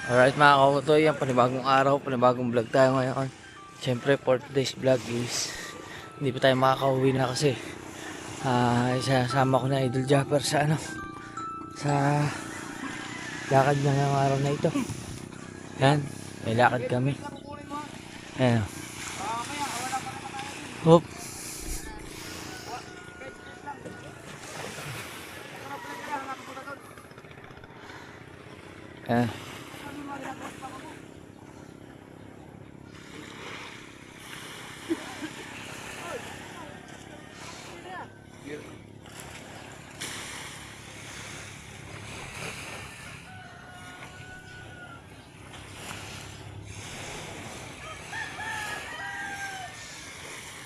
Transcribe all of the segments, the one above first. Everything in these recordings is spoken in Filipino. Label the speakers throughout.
Speaker 1: Alright mga kautoy, yan panibagong araw, panibagong vlog tayo ngayon. Siyempre for today's vlog is hindi pa tayo makakauwi na kasi isasama ko na Idol Japper sa sa lakad niya ngayong araw na ito. Yan, may lakad kami. Ayan. Hop. Ayan.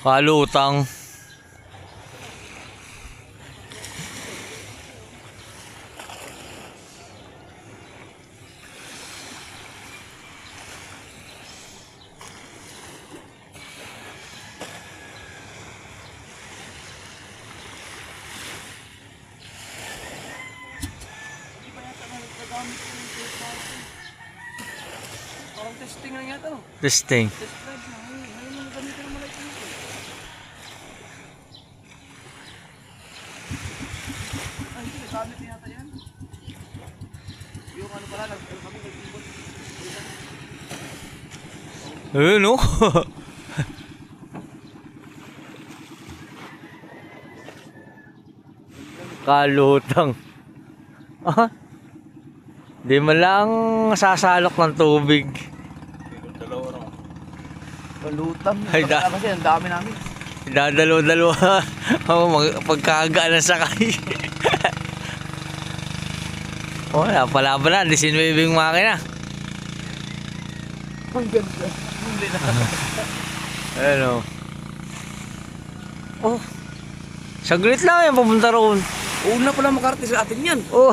Speaker 1: Kalutang.
Speaker 2: Parang testing lang yata, no?
Speaker 1: Testing.
Speaker 2: Test drive na. Ngayon lang gamitin ng malay dito. Ay, hindi. Gamit na yata yan. Yung ano pala, kami nag-ibot.
Speaker 1: Ayun o. Kalutang. Ah, di man lang sasalok ng tubig.
Speaker 2: Balutang.
Speaker 1: Ay,
Speaker 2: Kasi ang dami namin.
Speaker 1: Dadalo-dalawa. Pagkaga ng sakay. Oh, napalaban na. 19 makina.
Speaker 2: Ang ganda. Hindi na.
Speaker 1: Ano? Oh. Saglit lang yan, papunta roon.
Speaker 2: Una pala makarating sa atin yan.
Speaker 1: Oh.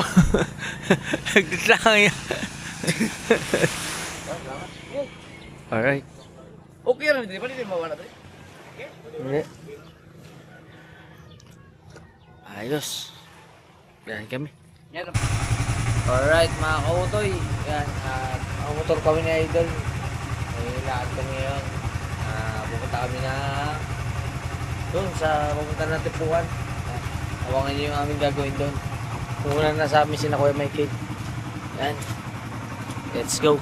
Speaker 1: Saglit lang yan. Alright.
Speaker 2: Okay lang, hindi pa rin mawala tayo.
Speaker 1: Hindi. Ayos. Yan kami.
Speaker 2: Yan.
Speaker 1: Alright mga kautoy. Yan. Ang motor kami ni Idol. May lakad kami ngayon. Pupunta kami na doon sa pupunta na Tipuan. Hawangan niyo yung aming gagawin doon. Pupunan na sa amin si Kuya Michael. Yan. Let's go.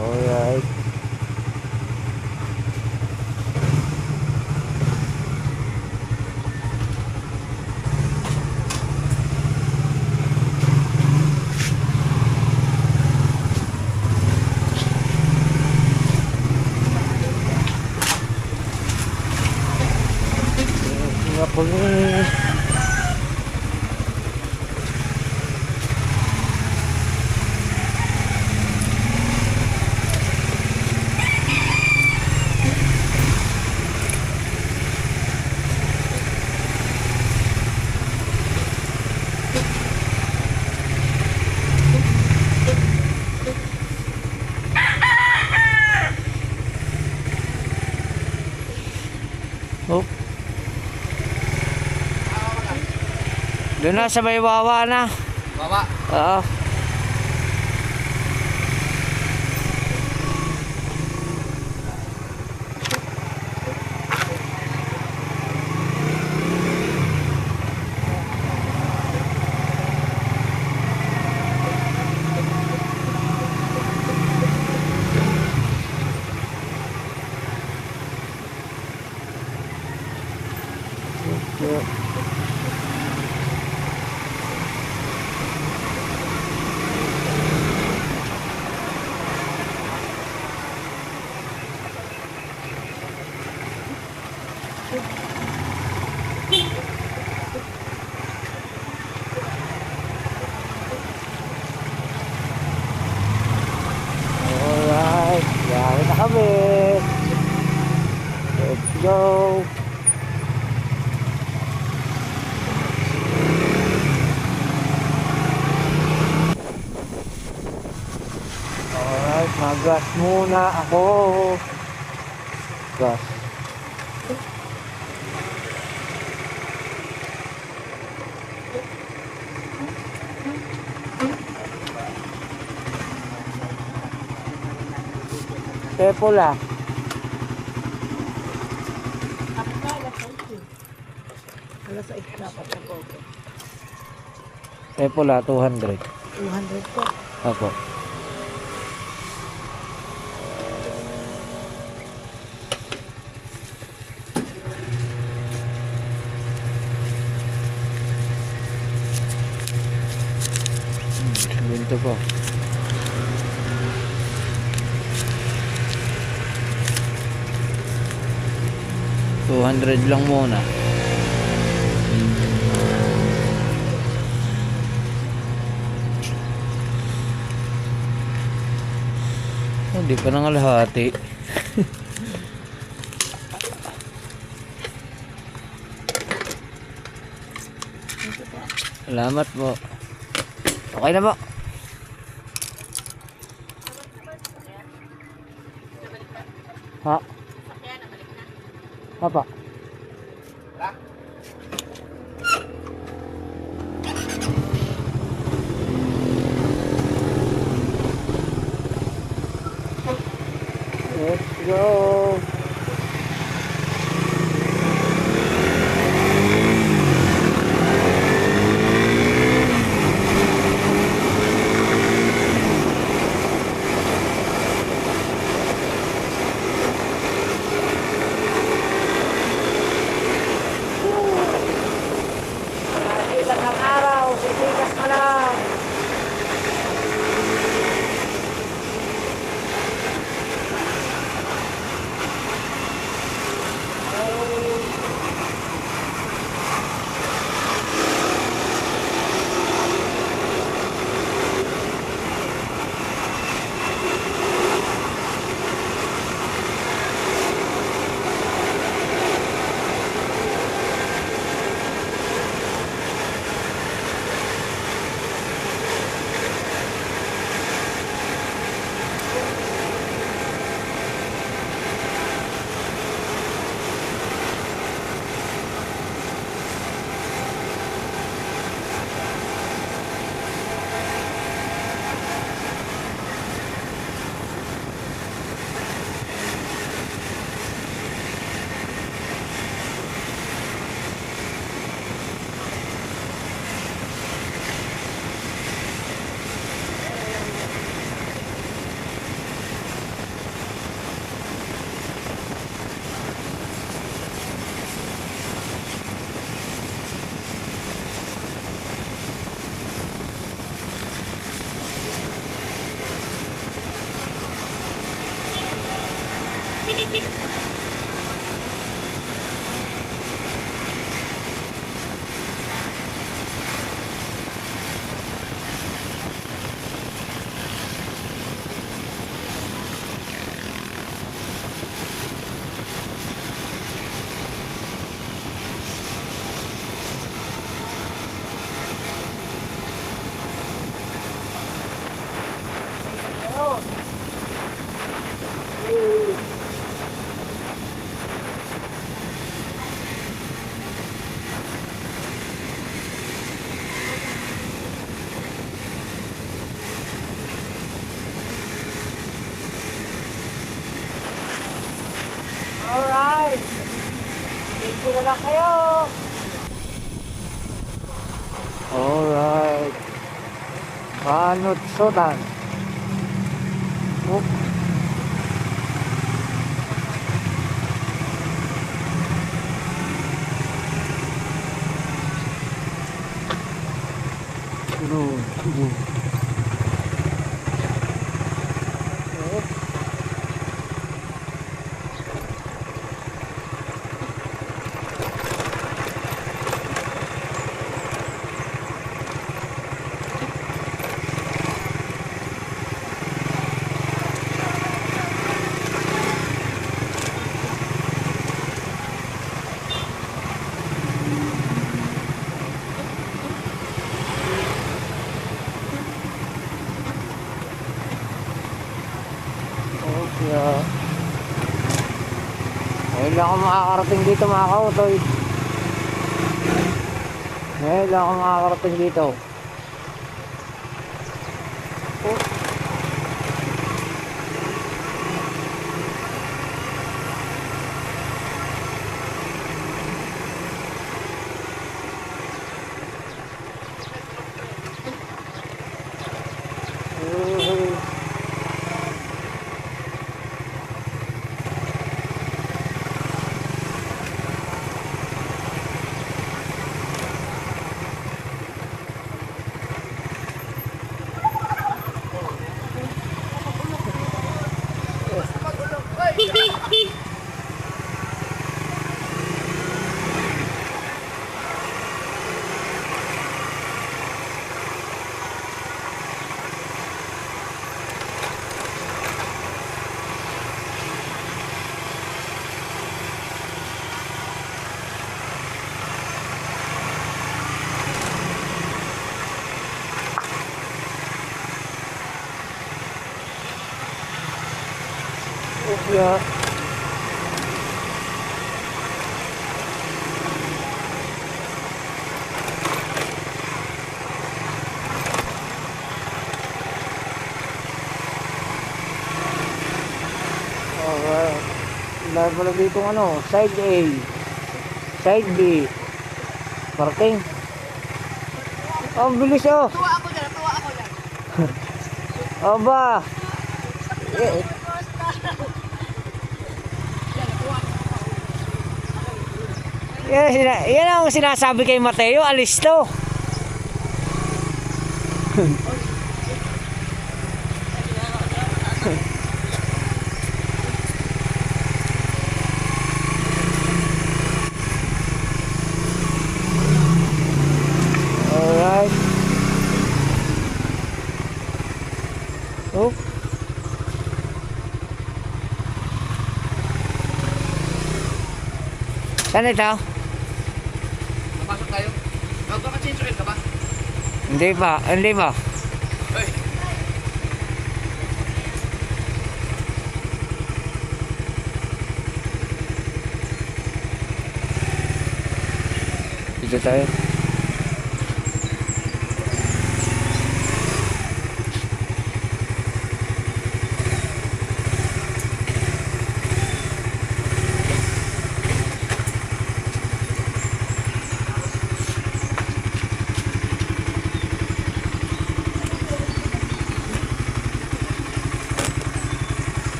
Speaker 1: Alright. Nga po oh. Doon na sa Baywawa na.
Speaker 2: Baba.
Speaker 1: Oo. Alright, yari na kami. Let's go. Alright, mag-gas muna ako. Gas. Pepula.
Speaker 3: Alas 6 dapat na po.
Speaker 1: Pepula, 200.
Speaker 3: 200 po.
Speaker 1: Opo. Binto po. $200 lang muna. Hindi pa nangalahati. Salamat po. Okay na po. Ha? Apa? Let's go.
Speaker 3: Ilang ang araw, sisikas ka lang. Alright. Thank you na lang kayo.
Speaker 1: Alright. Panutsutan. Oh. Yeah. Ngayon lang ako makakarating dito mga kautoy. Ngayon lang ako makakarating dito. Oh.
Speaker 3: Yeah. Alright. Dahil pala dito ano, side A, side B, parking. Oh, ang bilis oh.
Speaker 2: Tuwa ako dyan, tuwa ako dyan.
Speaker 3: Aba. Eh, yan ang sinasabi kay Mateo, alis to. Alright. Oh. Saan ito?
Speaker 2: Papasok tayo. Magkaka-change oil ka ba?
Speaker 3: Hindi ba? Hindi ba?
Speaker 2: Ay.
Speaker 3: Dito tayo.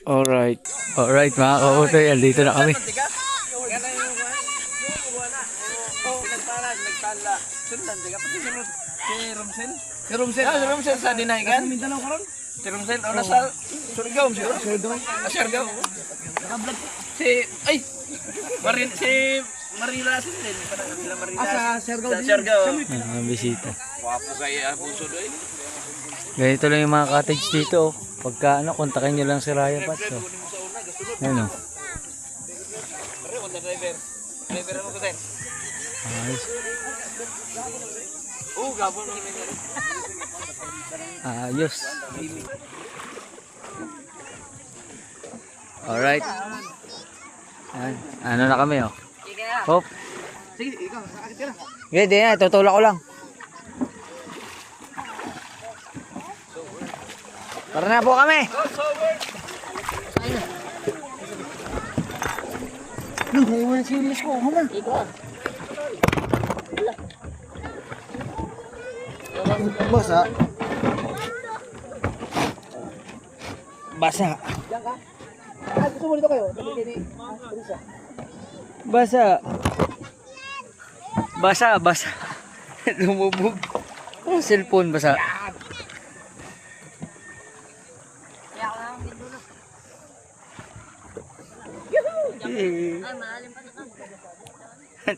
Speaker 3: Alright. Alright mga kautoy, andito na kami.
Speaker 2: Nagtala. Sundan, diga. Pati si Romsel. Si Romsel. Si Romsel sa Dinaygan. Mindanao karon. Si Romsel. O nasa Surigao. Surigao. Naka-vlog. Ay! Si Marila din. Parang sila Marila. Sa Surigao din. Sa Surigao.
Speaker 3: Bisita.
Speaker 2: Wapo kayo abuso doon.
Speaker 3: Ganito lang yung mga cottage dito. Oh. Pagka ano, kontakin nyo lang si Raya Pat. Oh. Ayan o.
Speaker 2: Driver mo ko din.
Speaker 3: Ayos.
Speaker 2: Gabon mo rin.
Speaker 3: Ayos. Alright. Ayan. Ano na kami oh. Hop.
Speaker 2: Sige, ikaw. Sakit ka na.
Speaker 3: Hindi na, tutulak ko lang. Tara na po kami. Naiwan si Miss ko. Hama. Basa. Basa.
Speaker 2: Gusto mo dito kayo?
Speaker 3: Basa. Basa, basa. Lumubog. Oh, cellphone basa.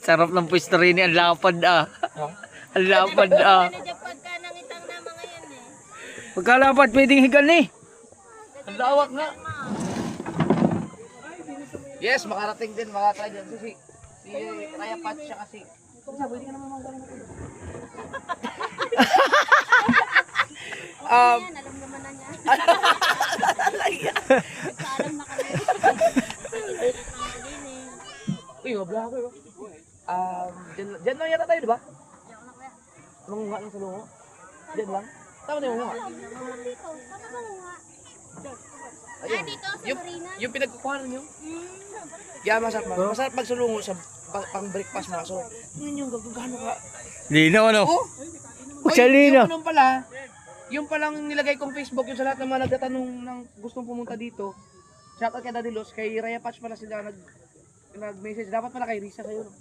Speaker 3: Sarap ng pwesto rin, ang lapad ah. Ang lapad ah. Pagkalapad pwedeng higan eh.
Speaker 2: Ang lawak nga. Yes, makarating din, makatry dyan. Si Raya Pat siya kasi. Pwede ka naman magaling natin.
Speaker 4: Alam naman na niya. Alam na kami.
Speaker 2: Uy, mabla ako. Diyan lang yata tayo, di ba? Anong nga lang sa lungo? Diyan lang? Tama tayo mga nga.
Speaker 4: Dito, paano ba nga? Dito sa
Speaker 2: Yung,
Speaker 4: Marina.
Speaker 2: yung pinagkukuhanan nyo. Yeah, masarap magsulungo sa pang breakfast mga so. Yun yung gagano ka.
Speaker 3: Linaw ano?
Speaker 2: Oh!
Speaker 3: Siya linaw.
Speaker 2: Yung pala, yung palang nilagay kong Facebook yung sa lahat ng mga nagtatanong ng gustong pumunta dito. Shoutout kay Daddy Los, kay Raya Patch pala sila nag-message. Dapat pala kay Risa kayo. No?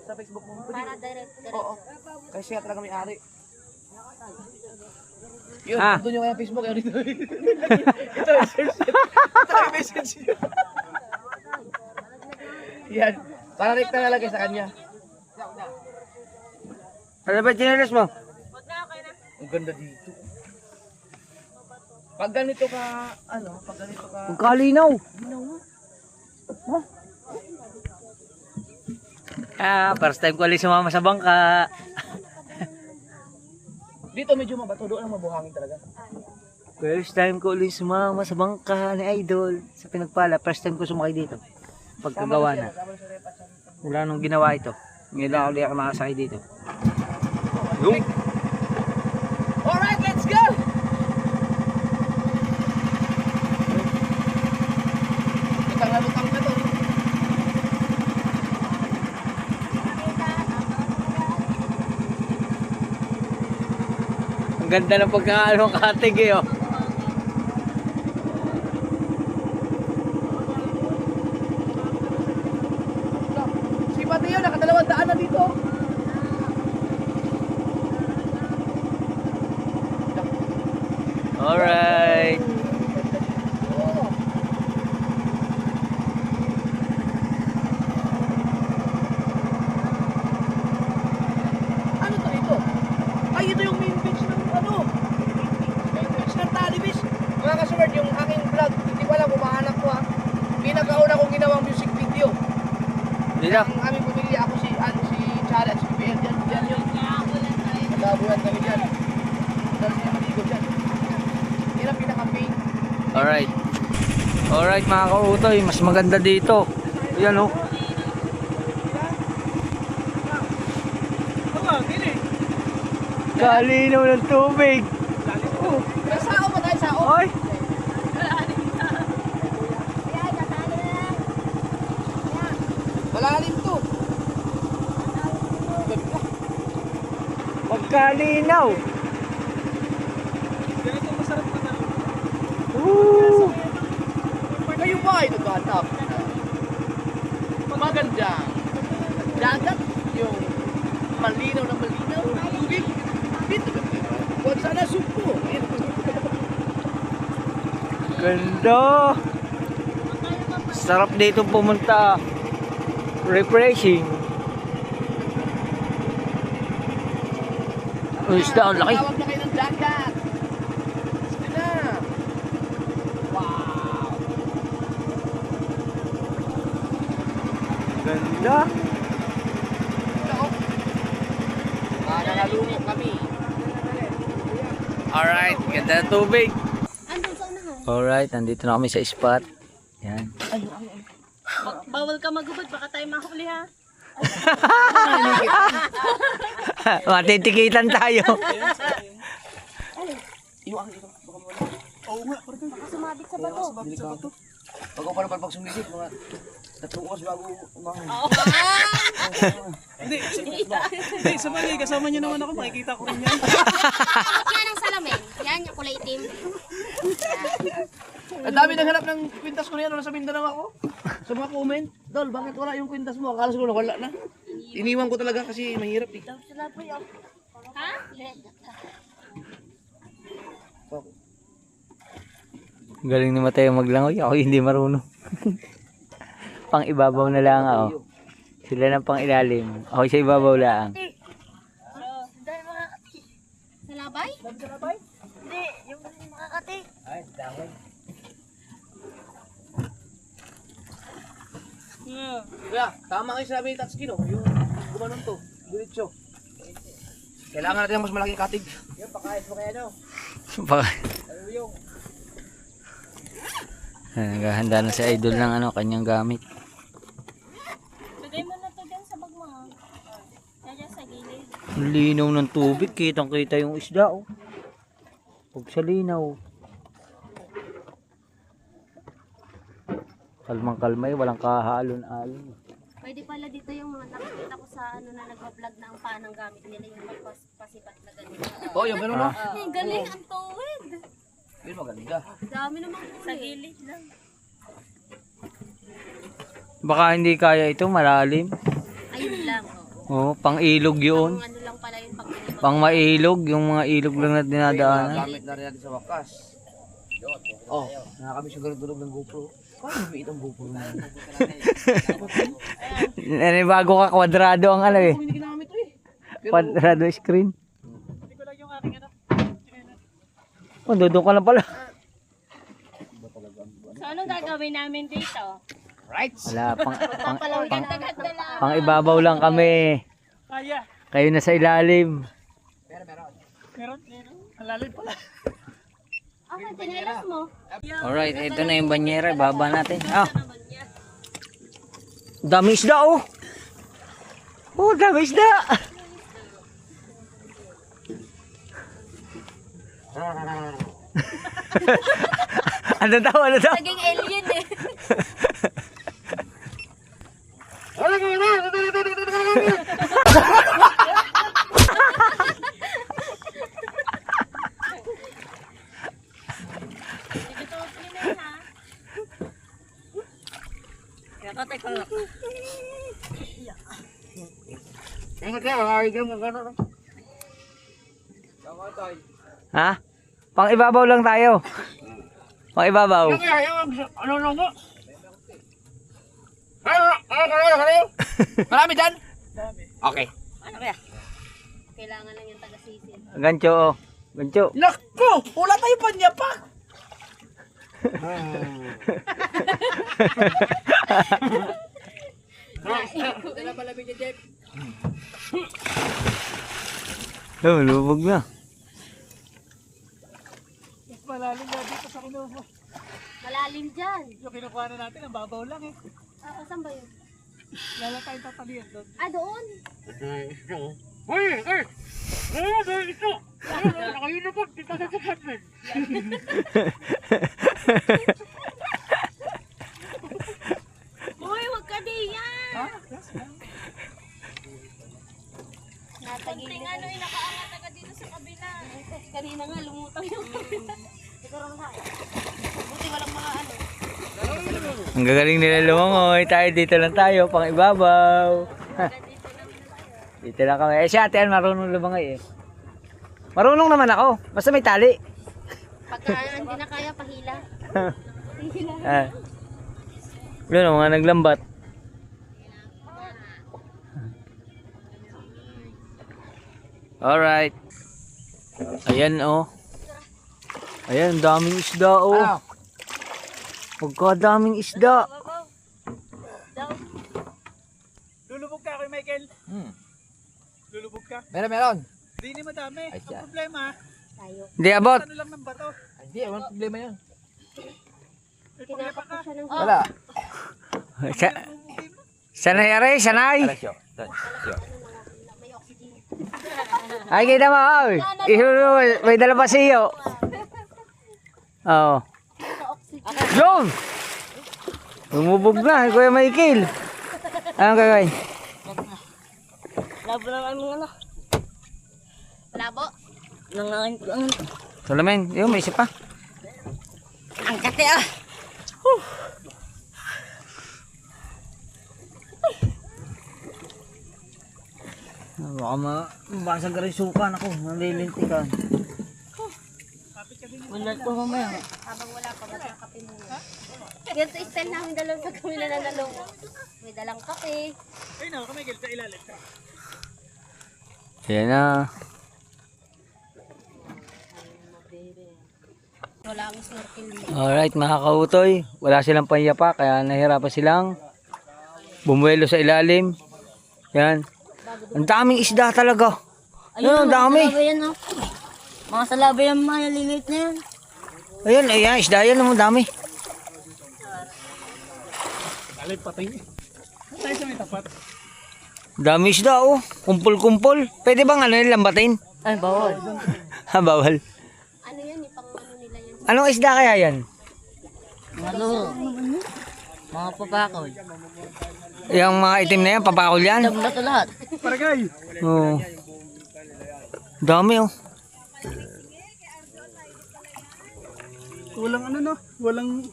Speaker 2: Sa Facebook mo.
Speaker 4: Para direct.
Speaker 2: Oo. Kasi siya talaga may ari. Yun,
Speaker 3: Ah.
Speaker 2: doon yung kaya Facebook. Yun, ito. Ito, yung message yun. Yan. Para rin na nalagay sa kanya.
Speaker 3: Ano ba chinelas mo?
Speaker 2: Ang ganda dito. Pag ganito ka, pag ganito ka...
Speaker 3: Ang kalinaw. First time ko ulit sumama sa bangka.
Speaker 2: Dito medyo mabato, doon ang mabuhangin talaga.
Speaker 3: First time ko ulit sumama sa bangka ni Idol. Sa Pinagpala, first time ko sumakay dito. Pagkagawa na. Wala nung ginawa ito. Ngayon lang ulit ako nakasakay dito. Yung.
Speaker 2: Alright, let's go! Lutang na to.
Speaker 3: Ang ganda ng pagkakalo ng katig eh oh.
Speaker 2: Si Mateo, nakadalawang daan na dito.
Speaker 3: Alright.
Speaker 2: Ano to dito? Ay, ito yung main beach ng main beach ng Tali Beach. Mga kasunod, yung aking vlog, hindi ko alam kung mahanap ko ha. Pinakauna kong ginawang music video.
Speaker 3: Dito.
Speaker 2: Ang aming pamilya, ako si Chara at si PL dyan. Dyan yun. Nagkabuhan kami dyan. Dahil siya maligo dyan. Yan ang pinaka-main.
Speaker 3: Alright. Alright mga kautoy, mas maganda dito. Ayan oh. Kalinaw ng tubig.
Speaker 2: May sao ba tayo? Sao?
Speaker 3: Ay.
Speaker 2: Malalim to.
Speaker 3: Pagkalinaw. Woo.
Speaker 2: Kayo ba ay naghanap? Magandang dagat yung malinaw na malinaw. Tubig. Dito. Huwag sana sumpo.
Speaker 3: Ganda. Sarap dito pumunta. Refreshing. Oh, isda, ang laki.
Speaker 2: Tawag na kayo ng dagat. Sige na. Wow.
Speaker 3: Ganda.
Speaker 2: Ito oh. Nakakalumok kami.
Speaker 3: Alright, ganda ng tubig.
Speaker 4: Andun sa unahan.
Speaker 3: Alright, nandito na kami sa spot. Yan.
Speaker 4: Bawal ka magubad, baka tayo mahuli ha.
Speaker 3: Matitikitan tayo.
Speaker 2: Iwang ito. Baka mawala. Oo nga.
Speaker 4: Baka sumabit sa bato.
Speaker 2: Pag ako pala pag sumisit, mga 3 oras bago umahon.
Speaker 5: Hindi, sa bagay, kasama niyo naman ako, makikita ko rin yan.
Speaker 4: Yan ang salamin. Yan yung kulay itim.
Speaker 2: Ang dami naghanap ng kwintas ko na yan. Nasa Mindanao ako. Sa mga comment, Dol, bakit wala yung kwintas mo? Akala siguro wala na. Iniwan ko talaga kasi mahirap eh.
Speaker 4: Ha?
Speaker 3: Galing ni Mateo maglangoy. Ako hindi marunong. Pang ibabaw na lang ako. Sila ng pang ilalim. Ako sa ibabaw lang.
Speaker 4: Sa labay? Hindi, yung makakati.
Speaker 3: Ay, dahon.
Speaker 2: Kaya, tama kayo sinabi ni Tatsuki, no? Yung gumanon to, diretso. Kailangan natin ng mas malaking katig. Yung pakayos mo kaya, no?
Speaker 3: Naghahanda na si Idol ng kanyang gamit.
Speaker 4: Lagay mo na to dyan sa bag mo. Dyan sa gilid.
Speaker 3: Ang linaw ng tubig, kitang kita yung isda oh. Pag sa linaw. Kalmang-kalmay, walang kahalon-alon.
Speaker 4: Pwede pala dito yung mga nakikita ko sa ano na nagpa-vlog na ang panang gamit nila yung magpasipat na ganito.
Speaker 2: Oh, yung gano'n no?
Speaker 4: Ay, galing ang tuwid.
Speaker 2: Yun maganda.
Speaker 4: Dami namang huli. Sa gilid lang.
Speaker 3: Baka hindi kaya ito, malalim.
Speaker 4: Ayun lang.
Speaker 3: Oh, pang-ilog yun.
Speaker 4: Ang ano lang pala yung pag
Speaker 3: Pang mailog, yung mga ilog lang na dinadaanan.
Speaker 2: Gamit na rin natin sa wakas. Oh, nakakami siya ganun ng GoPro. Paano may itong GoPro na?
Speaker 3: Bago ka, kwadrado ang ano eh.
Speaker 5: Hindi ginamit to eh.
Speaker 3: Kwadrado screen.
Speaker 5: Hindi ko lang yung aking ano.
Speaker 3: Oh, doon ka lang pala.
Speaker 4: So, anong gagawin namin dito?
Speaker 3: Wala,
Speaker 4: Palagdagat na lang.
Speaker 3: pang ibabaw lang kami.
Speaker 5: Kaya.
Speaker 3: Kayo na sa ilalim.
Speaker 5: Meron. Ang lalim pala.
Speaker 4: Okay, tinelas mo.
Speaker 3: Alright, ito na yung banyera. Baba natin. Ah, dami isda oh. Oh, dami isda. Ano daw, ano daw?
Speaker 4: Naging alien eh.
Speaker 3: Ha? Pang ibabaw lang tayo. Pang ibabaw.
Speaker 2: Ano lang mo? Marami dyan? Okay.
Speaker 4: Ano kaya? Kailangan lang yung taga-sisi.
Speaker 3: Gancho oh. Gancho.
Speaker 2: Naku! Wala tayo pa niya pa!
Speaker 3: Oh, lubog na.
Speaker 5: Mas malalim na dito sa kinuha.
Speaker 4: Malalim dyan.
Speaker 5: Yung kinukuha na natin, ang babaw lang eh.
Speaker 4: Ah, saan ba yun?
Speaker 5: Lala tayong tatalian doon.
Speaker 4: Ah, doon. Uy, wag ka diyan. Nasa gilid. Ano yung nakaangat agad dito sa kabila. Kanina nga, lumutang yung kabila. Siguro nga. Buti walang mga ano.
Speaker 3: Ang gagaling nila lumangoy. Tayo dito lang tayo. Pang ibabaw. Dito lang kami. Eh si ate yan, marunong lumangoy eh. Marunong naman ako. Basta may tali.
Speaker 4: Pagka hindi na kaya, pahila. Pahila.
Speaker 3: Ah. Yun ang mga naglambat. Alright. Ayan oh. Ayan, daming isda oh.
Speaker 2: Ano?
Speaker 3: Pagkadaming isda.
Speaker 5: Lulubog ka kay Michael. Lulubog ka.
Speaker 2: Meron.
Speaker 5: Hindi ni madami.
Speaker 2: Ay,
Speaker 5: Ang
Speaker 2: siya.
Speaker 5: problema,
Speaker 4: Tayo.
Speaker 3: Hindi abot.
Speaker 5: ano lang ng bato.
Speaker 2: Ay, hindi, walang problema yun.
Speaker 5: May paglepa
Speaker 4: Kinapak
Speaker 5: ka.
Speaker 4: ko siya ng
Speaker 2: Wala.
Speaker 3: Sanay aray, sanay.
Speaker 2: Wala siya.
Speaker 4: may oxygen.
Speaker 3: Ay, kita mo. Oy. May dala pa siyo. Oo. Yun! Lumubog na, Kuya Michael. Anong gagawin?
Speaker 4: Labo lang ang ano. Labo? Nang
Speaker 3: Salamin, yun, may isa pa.
Speaker 4: ang kate ah.
Speaker 3: Baka mabasag ka rin sukan ako, nalilintikan. Wala ko mamaya.
Speaker 4: Habang wala pa, magkakape muna. Ganito style namin dalawa pag kami na nalungo. May dalang kape.
Speaker 5: Ayun na, Michael, sa ilalim.
Speaker 3: Ayan na.
Speaker 4: Wala akong snorkel.
Speaker 3: Alright mga kautoy, wala silang panyapa kaya nahirapan silang bumuelo sa ilalim. Yan. Ang daming isda talaga. Ayun, ang dami.
Speaker 4: Yan oh. Mga salaba yan, mga liliit na yan.
Speaker 3: Ayun, ayan, isda yan, ang dami.
Speaker 5: Lalim patay. Tayo sa may tapat.
Speaker 3: Dami isda oh, kumpul-kumpul. Pwede bang ano yun, lambatin?
Speaker 4: Ay, bawal.
Speaker 3: Ha, bawal.
Speaker 4: Ano yan, ipang ano nila yan.
Speaker 3: Anong isda kaya yan?
Speaker 4: Ano?
Speaker 6: Mga papakaw.
Speaker 3: Yung mga itim na yan, papakol yan.
Speaker 6: Dam na to lahat.
Speaker 5: Paragay.
Speaker 3: Oo. Dami oh.
Speaker 5: Walang ano no? Walang...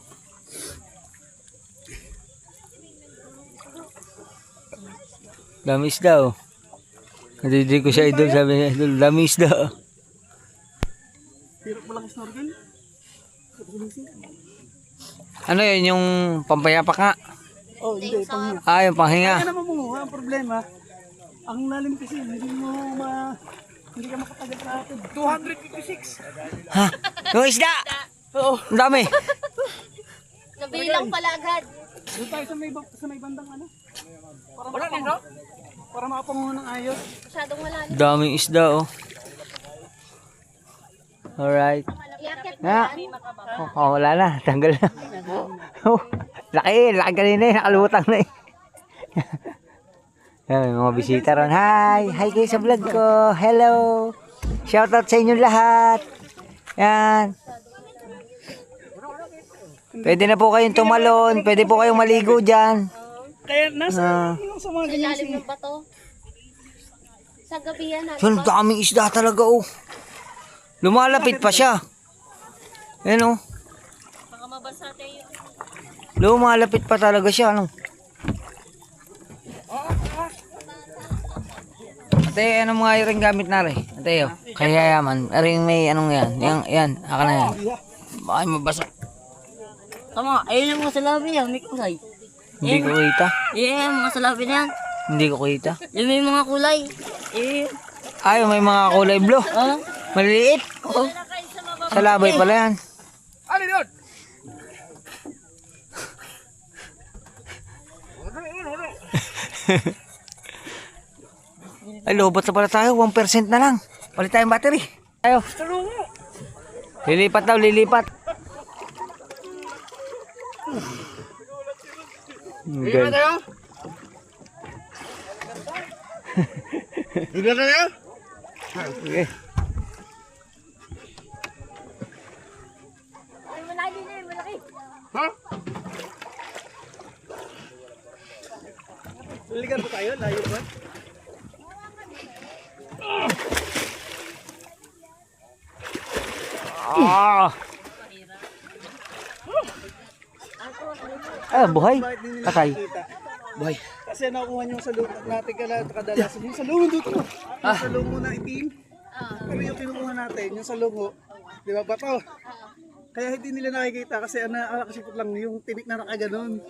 Speaker 3: Dami isda oh. Nadidig ko siya idol, sabi niya idol, dami isda oh.
Speaker 5: Hirap walang snorkel.
Speaker 3: Ano yun, yung pampayapak nga?
Speaker 5: Oh, hindi. Pang...
Speaker 3: Yung panghinga.
Speaker 5: Kaya naman manguha. Ang problema, ang lalim kasi, hindi ka makatagal sa atin. 256.
Speaker 3: Ha? Yung isda!
Speaker 5: Oo.
Speaker 3: Ang dami.
Speaker 4: Nabilang pala agad.
Speaker 5: Doon tayo sa may bandang ano. Para dito? Para makapanguha ng ayos.
Speaker 4: Masyadong malalim.
Speaker 3: Daming isda oh. Alright.
Speaker 4: Iakit mo
Speaker 3: Ha?
Speaker 4: yan.
Speaker 3: Wala na. Tanggal na. Oh, laki kanina eh. Nakalutang na eh. Yan, may mga bisita ron. Hi! Hi kayo sa vlog ko. Hello! Shoutout sa inyong lahat. Yan. Pwede na po kayong tumalon. Pwede po kayong maligo dyan.
Speaker 5: Kaya nasa yung sa mga ganyan
Speaker 4: Ilalim ng bato. Sa gabi yan.
Speaker 3: Yan, daming isda talaga oh. Lumalapit pa siya. Yan oh.
Speaker 4: Baka mabasa tayo.
Speaker 3: Lumalapit pa talaga siya, ano? Ate, ano mga yung gamit na rin? Ate, kaya yaman. Aring may anong yan. Yan, aka na yan. Baka mabasa.
Speaker 6: Tama, ayun yung mga salabi yan, may kulay.
Speaker 3: Hindi ko kita.
Speaker 6: Yan, mga salabi na yan.
Speaker 3: Hindi ko kita.
Speaker 6: Yung may mga kulay.
Speaker 3: Ay, may mga kulay blue.
Speaker 6: Oh,
Speaker 3: Maliliit.
Speaker 6: oh.
Speaker 3: Sa labay pala yan.
Speaker 5: Ano yun?
Speaker 3: Ay, lobot na pala tayo. 1% na lang. Palit tayong battery. Tayo. Lilipat daw, lilipat. Good.
Speaker 5: Hindi na tayo?
Speaker 3: Okay.
Speaker 4: Malaki na yun, malaki.
Speaker 5: Ha? Liligan po tayo, layo ba?
Speaker 3: Buhay. Patay.
Speaker 5: Buhay. Kasi nakuha niyo sa lumo natin kadalasan. Yung sa lungo dito. Yung sa lungo na itim. Pero yung kinukuha natin, yung sa lungo, di ba bato? Kaya hindi nila nakikita kasi nakakasipot lang yung tinik na nakaganon.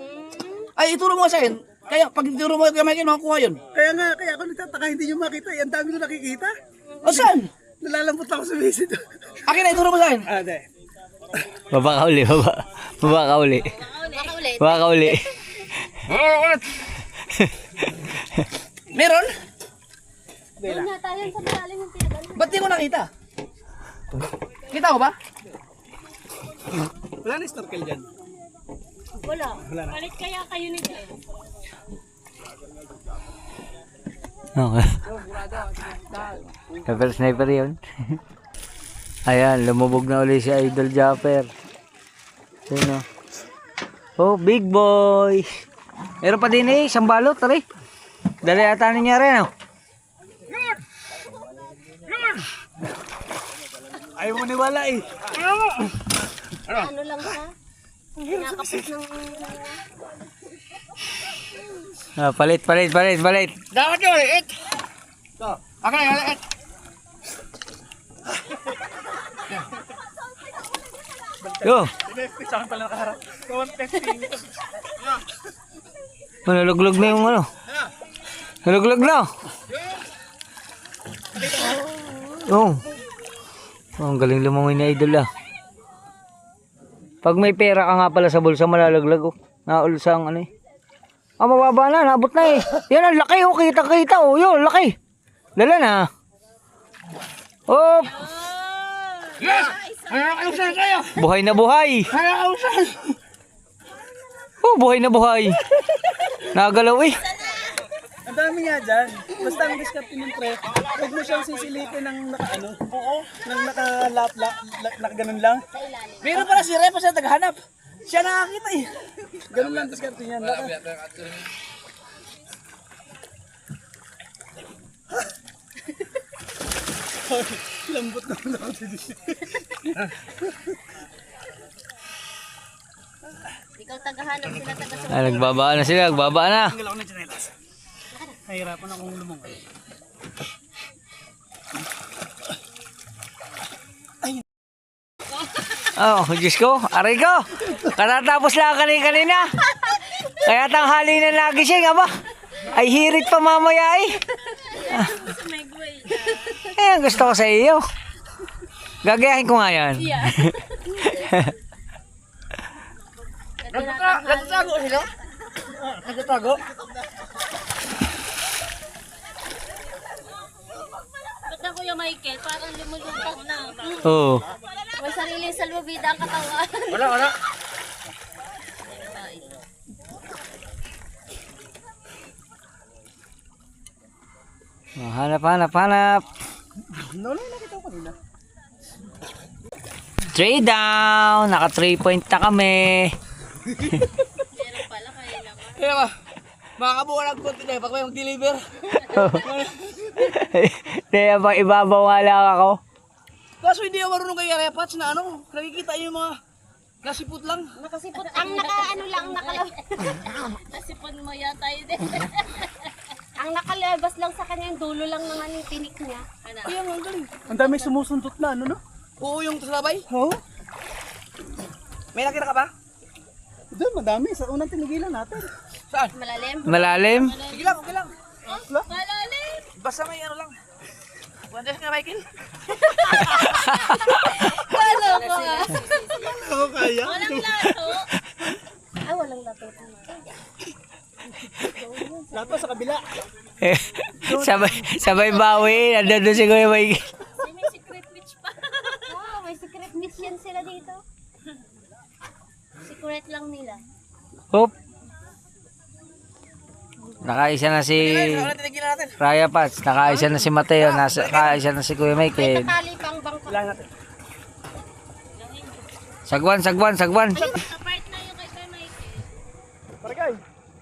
Speaker 2: Ay, ituro mo sa akin. Kaya pag ituro mo kay Michael, makakuha yun.
Speaker 5: Kaya ako nagtataka hindi nyo makita. Ang dami nyo nakikita.
Speaker 2: O saan?
Speaker 5: Nalalambot ako sa visit.
Speaker 2: Akin na, ituro mo sa akin.
Speaker 5: Ade.
Speaker 3: Baba ka uli, baba. Baba ka uli.
Speaker 4: Baka ulit.
Speaker 3: Baba ka uli.
Speaker 2: Meron?
Speaker 4: Doon nga tayo sa malalim yung pinagaling.
Speaker 2: Ba't di ko nakita? Kita ko ba?
Speaker 5: Wala na snorkel dyan.
Speaker 4: Wala. Palit kaya kayo nito.
Speaker 3: Okay. Sniper yun. Ayan, lumubog na uli si Idol Japper. Sino? Oh, big boy. Meron pa din eh, isang balot, tari. Dali ata niya rin, oh.
Speaker 5: Ayaw mo niwala eh.
Speaker 4: Ano lang siya? Nakapit ng...
Speaker 3: Palit.
Speaker 2: Dapat yung maliit. Ito. Akin na, maliit.
Speaker 3: Yo,
Speaker 5: Sa akin pala nakaharap. 150.
Speaker 3: naluglag na yung ano. Naluglag na. Oh. Ang galing lumangoy ni Idol ah. Pag may pera ka nga pala sa bulsa, malalaglag oh. Naulsa ang ano eh. Mababa na, naabot na eh. Yan ang laki oh, kita oh. Yun, laki. Dala na. Oh,
Speaker 2: Yes! Nakakausan kayo!
Speaker 3: buhay na buhay.
Speaker 2: Nakakausan!
Speaker 3: Oh, buhay na buhay. Nagalaw eh.
Speaker 5: Ang dami nga dyan. Basta ang diskarte ng pre, huwag mo siyang sisilipin ng naka-ano. Oo. Nang naka-ganun lang.
Speaker 2: Meron pala si Repa sa tagahanap.
Speaker 5: Siya nakakita eh. Ganun lang diskarte niyan. Lambot naman ako dito.
Speaker 4: Ikaw tagahanap sila taga sa
Speaker 3: Ah, nagbabaan na sila, nagbabaan na.
Speaker 5: Tanggal ako ng tsinelas. Nahirapan akong lumungan.
Speaker 3: Oh, Diyos ko, aray ko. Katatapos lang kanina. Kaya tanghali na nagising, aba. Ay hirit pa mamaya eh.
Speaker 4: Megway.
Speaker 3: Eh, ang gusto ko sa iyo. Gagayahin ko nga yan.
Speaker 4: Yeah.
Speaker 2: Nagtatago sila? Nagtatago?
Speaker 4: Ba't na Kuya Michael? Parang lumulupang na.
Speaker 3: Oo.
Speaker 4: May sariling salbabida ang katawan.
Speaker 2: Wala.
Speaker 3: Oh, hanap.
Speaker 5: Nola yung nakita ko kanina.
Speaker 3: 3 down. Naka 3 point na kami.
Speaker 4: Meron pala kayo naman.
Speaker 2: Kaya ba? Makakabuka ng konti na pag may mag-deliver.
Speaker 3: Kaya bang ibabaw nga lang ako.
Speaker 2: Kaso hindi ako marunong kay Repats na ano, nakikita yung mga nasipot lang.
Speaker 4: Nakasipot. Ang naka-ano lang, Nasipon mo yata yun eh. Ang nakalabas lang sa kanya yung dulo lang ng anong tinik niya. Ano?
Speaker 2: Kaya nga, ang galing.
Speaker 5: Ang dami sumusuntot na, ano no?
Speaker 2: Oo, yung salabay.
Speaker 5: Oo.
Speaker 2: May nakita ka ba?
Speaker 5: Doon, madami. Sa unang tinigilan natin.
Speaker 2: Saan?
Speaker 4: Malalim.
Speaker 3: Malalim.
Speaker 2: Sige lang, okay lang.
Speaker 4: Malalim.
Speaker 2: Basta may ano lang. Wandas ka, Michael?
Speaker 4: Paano ko ah?
Speaker 5: Oo, kaya.
Speaker 4: Walang lato. Ay, walang lato.
Speaker 5: Lato sa kabila.
Speaker 3: sabay bawi. Nandun doon si Kuya Mike.
Speaker 4: May secret beach pa. Wow, may secret beach yan sila dito. Secret lang nila.
Speaker 3: Hop. Nakaisa na si
Speaker 2: Wala, tinigilan natin.
Speaker 3: Raya Pats. Nakaisa na si Mateo. Nakaisa na si Kuya
Speaker 4: May
Speaker 3: Michael.
Speaker 4: tatali pang bangko.
Speaker 5: Wala natin.
Speaker 3: Sagwan.
Speaker 4: Apart na yung kay Michael.
Speaker 5: Paragay.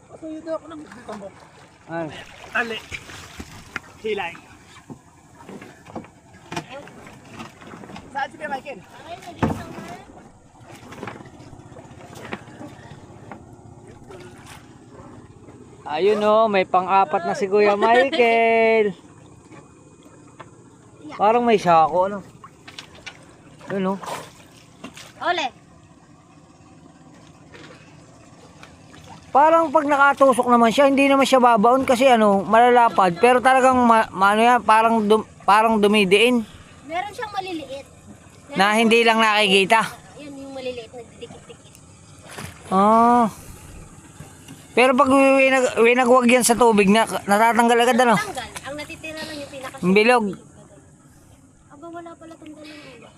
Speaker 5: Patuyo na ako ng tambok.
Speaker 3: Ay.
Speaker 5: Tali. Hilay. Saan si Kuya Michael?
Speaker 4: Ay, nag-isang na.
Speaker 3: Ayun oh, may pang-apat na si Kuya Michael. Parang may sako, ano? Ayun oh.
Speaker 4: Ole.
Speaker 3: Parang pag nakatusok naman siya, hindi naman siya babaon kasi ano, malalapad. Pero talagang ano yan, parang dumidiin
Speaker 4: Meron siyang maliliit.
Speaker 3: na hindi lang nakikita.
Speaker 4: Yan yung maliliit na didikit-dikit.
Speaker 3: Oh. Pero pag winagwag yan sa tubig, natatanggal agad ano?
Speaker 4: Tanggal. Ang natitira lang yung pinaka
Speaker 3: Yung bilog.
Speaker 4: Aba, wala pala tanggalin ulo.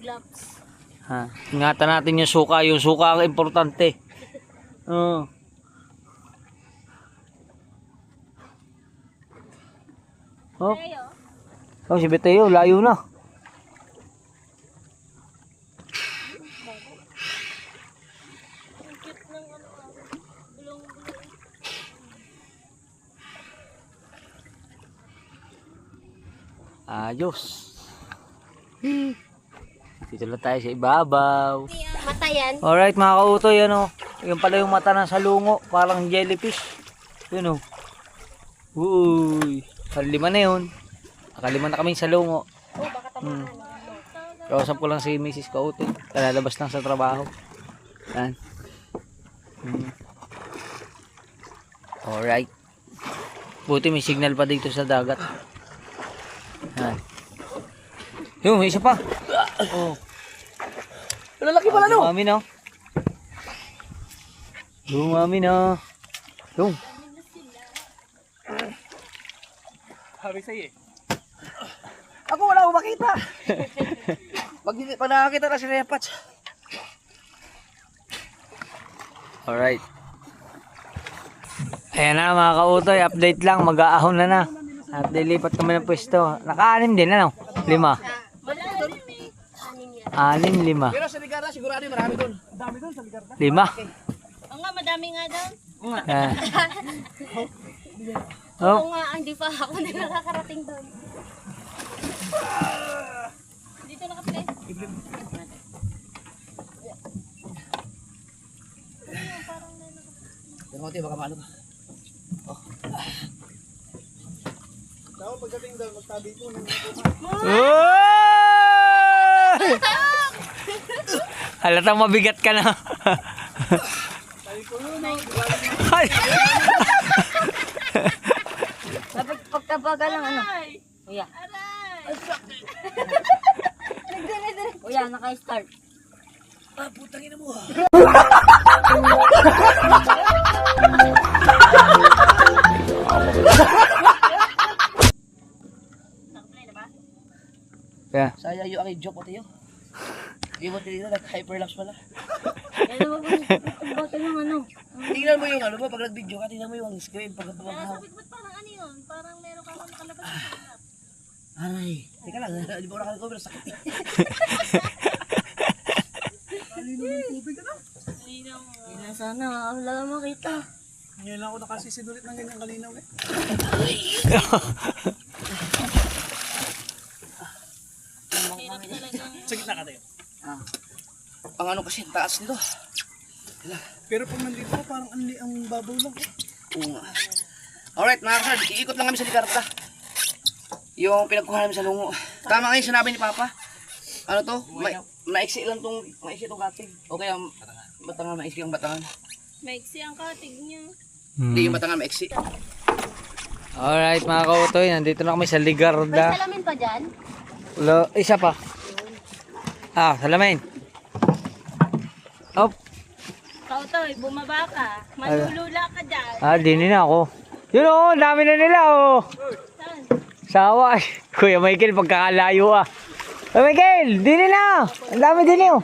Speaker 4: Gloves.
Speaker 3: Ha, ingatan natin yung suka. Yung suka ang importante. Oh. Oh,
Speaker 4: Ayo.
Speaker 3: oh si Beteo, layo na. Ayos. Dito lang tayo sa ibabaw.
Speaker 4: Mata yan.
Speaker 3: Alright mga kautoy, ano, yung pala yung mata ng salungo, parang jellyfish. Yun o. Uy, kalima na yun. Nakalima na kaming salungo.
Speaker 4: Oh, baka tamaan.
Speaker 3: Kausap ko lang si Mrs. Kautoy. Kalalabas lang sa trabaho. Yan. Alright. Buti may signal pa dito sa dagat. Yan. Yung, may isa pa. Oh.
Speaker 2: Lalaki pala no?
Speaker 3: Dumami na. Dumami na. Yung.
Speaker 5: Sabi sa'yo eh.
Speaker 2: Ako wala akong makita. Pag nakakita na si Repats.
Speaker 3: Alright. Ayan na mga kautoy, update lang, mag-aahon na. At lilipat kami ng pwesto. Naka-anim din, ano? 5.
Speaker 4: Wala rin eh. Anin yan.
Speaker 3: 5.
Speaker 2: Pero sa Ligarda, sigurado yung marami doon.
Speaker 5: Ang dami doon sa Ligarda.
Speaker 3: 5.
Speaker 4: Oo nga, madami nga daw.
Speaker 3: Ah.
Speaker 4: Oo
Speaker 3: Oh,
Speaker 4: nga, hindi pa ako na nakakarating doon. Dito nakapila.
Speaker 2: Tingnan mo, baka maano ka.
Speaker 5: Daw pagdating doon, magtabi ko ng
Speaker 3: halatang mabigat ka na. Ay.
Speaker 6: Dapat pagtabaga lang ano. Kuya. Kuya, naka-start.
Speaker 2: Ah, putang ina mo.
Speaker 3: Yeah.
Speaker 2: Saya yung aking joke pati yun. Yung pati dito, nag-hyperlapse pala.
Speaker 6: Kaya naman pagtabaga lang ano.
Speaker 2: Tingnan mo yung ano ba, pag nag-video ka, tingnan mo yung screen. Pag
Speaker 4: Nasa bigbat parang ano yun? Parang meron kang nakalabas sa sarap.
Speaker 2: Aray, teka lang, di ba ko nakarecover, sakit eh.
Speaker 6: Yan na sana, wala lang makita.
Speaker 5: Ngayon lang ako nakasisidulit ng ganyang kalinaw eh. Sa gitna ka tayo.
Speaker 2: Ang ano kasi, taas nito.
Speaker 5: Pero pag nandito ka, parang ang babaw lang.
Speaker 2: Oo nga. Alright mga kasad, iikot lang kami sa Ligarda. Yung pinagkuha namin sa lungo. Tama ngayon sinabi ni Papa. Ano to? Maiksi lang tong katig. O kaya batangan, maiksi ang batangan.
Speaker 4: Maiksi ang katig niya.
Speaker 2: Hindi yung batangan, maiksi.
Speaker 3: Alright mga kautoy, nandito na kami sa Ligarda.
Speaker 4: May salamin pa dyan?
Speaker 3: Wala, isa pa. Ah, salamin. Oh,
Speaker 4: Kautoy, bumaba ka. Manulula ka dyan.
Speaker 3: dini na ako. Yun oh, dami na nila oh.
Speaker 4: Saan?
Speaker 3: Sawa. Kuya Michael, pagkakalayo ah. Kuya Michael, dini na. Ang dami dini oh.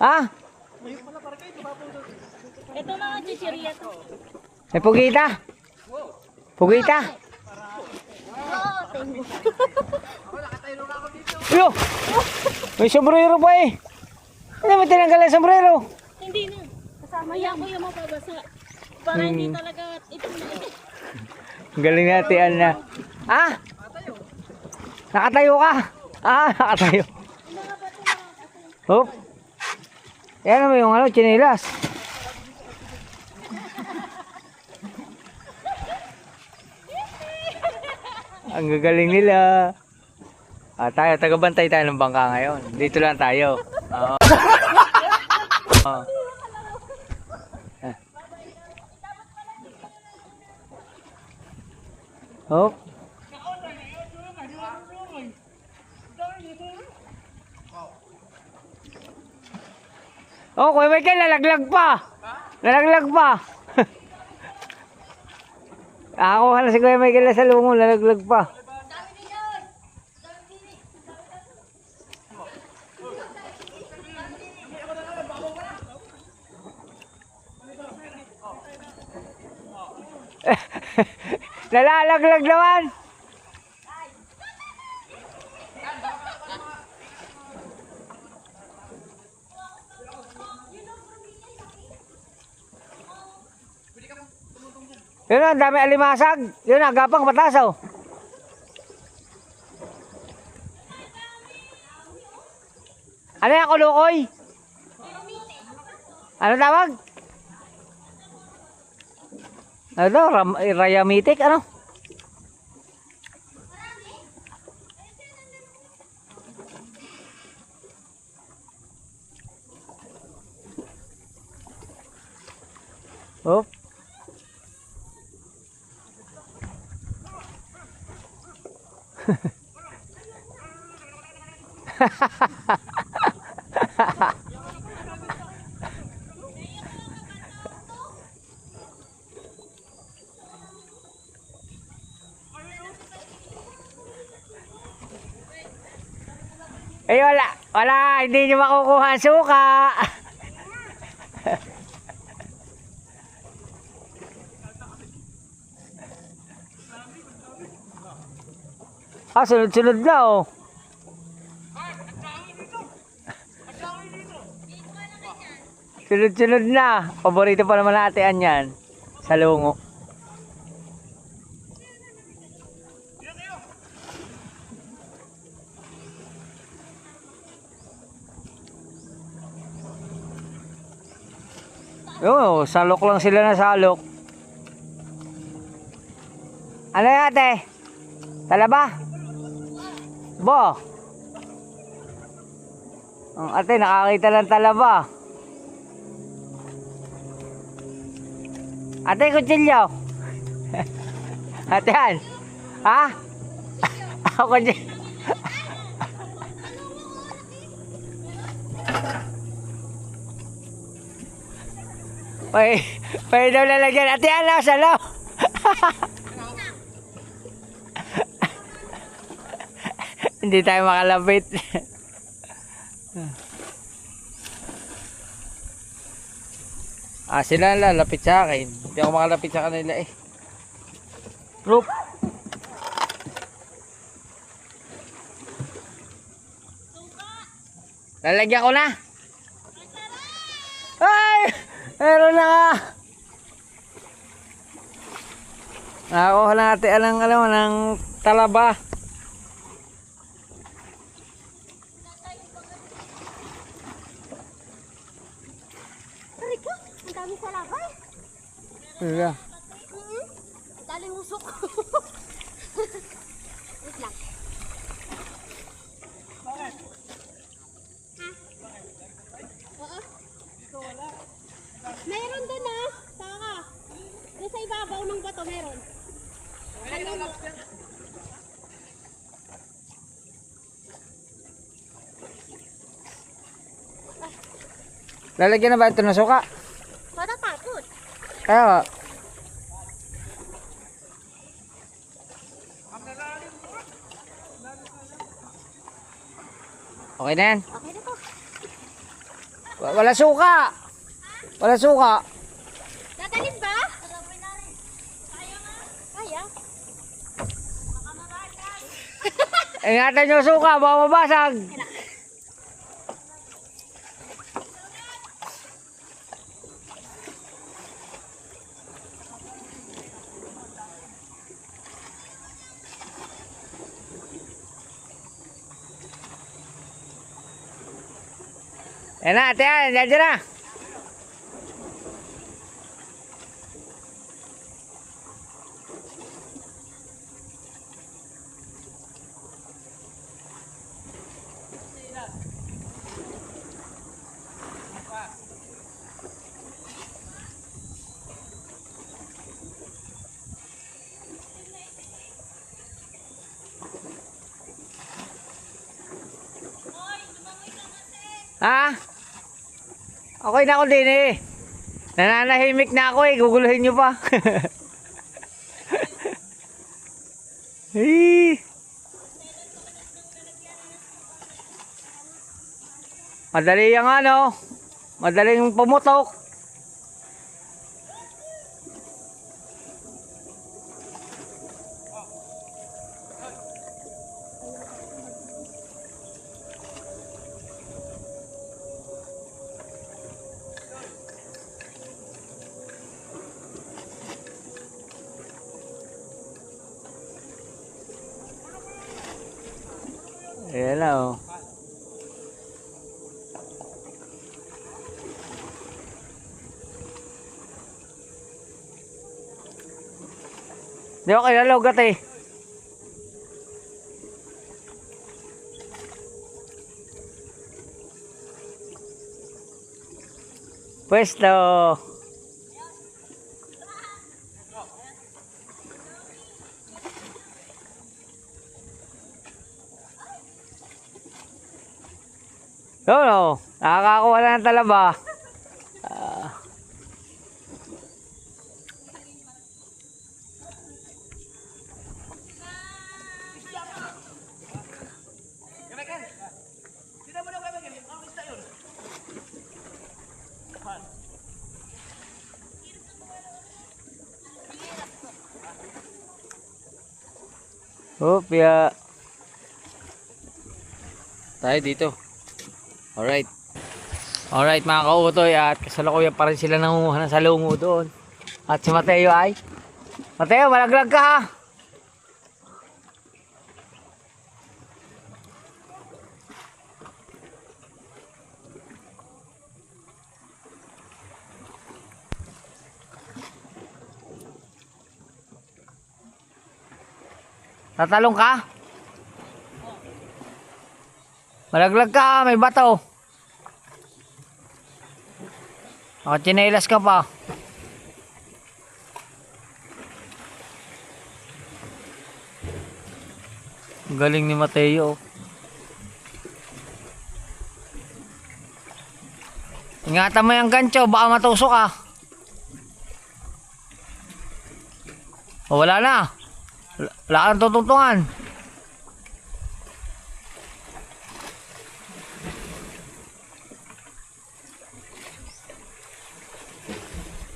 Speaker 3: Ha?
Speaker 4: Ito mga chichirya to.
Speaker 3: May pugita. Pugita.
Speaker 4: Oo, tengo.
Speaker 3: Yo! May sombrero pa eh. Hindi mo tinanggal ang sombrero.
Speaker 4: Hindi na. Kasama yan ko yung mababasa. Para hindi talaga ito na.
Speaker 3: Ang galing natin na. Ah! Nakatayo ka. Ah, nakatayo. Hop. Yan naman yung ano, chinelas. Ang gagaling nila. Tayo, tagabantay tayo ng bangka ngayon. Dito lang tayo. Oo. Oo. Ah. Hop. Oh, Kuya Michael, lalaglag pa. Lalaglag pa. Ako na si Kuya Michael na sa lungo, lalaglag pa. Nalalaglag naman. Yun ang dami alimasag. Yun ang gapang patasaw. Ano yan, kulukoy? Ano tawag? Ano daw? Rayamitik? Ano? Oh. Eh wala, hindi nyo makukuha ang suka. Sunod-sunod na oh. Sunod-sunod na. Paborito pa naman natin yan. Salungo. Oo, salok lang sila na salok. Ano yan ate? Talaba? Bo? Ang ate, nakakita ng talaba. Ate, kutsilyo. Ate, yan. Ha? Ako kutsilyo. Pwede daw lalagyan. Ate, ano? Salo. Hindi tayo makalapit. Sila lalapit sa akin. Hindi ako makalapit sa kanila eh. Roop. Lalagyan ko na. Ay! Meron na nga. Nakakuha lang natin ng talaba.
Speaker 4: Rico, ang daming salabay.
Speaker 3: Yeah.
Speaker 4: Ang daming usok. Wait lang. Bakit? Ha? Oo. Meron doon ah. Saka. Doon sa ibabaw ng bato meron.
Speaker 3: Lalagyan na ba ito ng suka?
Speaker 4: Para tapos.
Speaker 3: Kaya okay na yan.
Speaker 4: Okay na to.
Speaker 3: Wala suka. Wala suka.
Speaker 4: Dadalhin ba? Kaya.
Speaker 3: Ingatan nyo suka, baka mabasag. Yan na, ate yan, dyan na. Ha? Okay na ako din eh. Nananahimik na ako eh. Guguluhin nyo pa. Madali yung ano. Madaling pumutok. Ayan na oh. Di ako kilalogat eh. Pwesto. No, nakakakuha na ng talaba. Hopya. Tayo dito. Alright. Alright mga kautoy, at kasalukuyan pa rin sila nangunguha ng salungo doon. At si Mateo ay, Mateo, malaglag ka ha! Tatalong ka? Malaglag ka, may bato. Nakachinelas ka pa. Ang galing ni Mateo. Ingatan mo yung gancho, baka matusok ka. O wala na. Wala kang tutungtungan.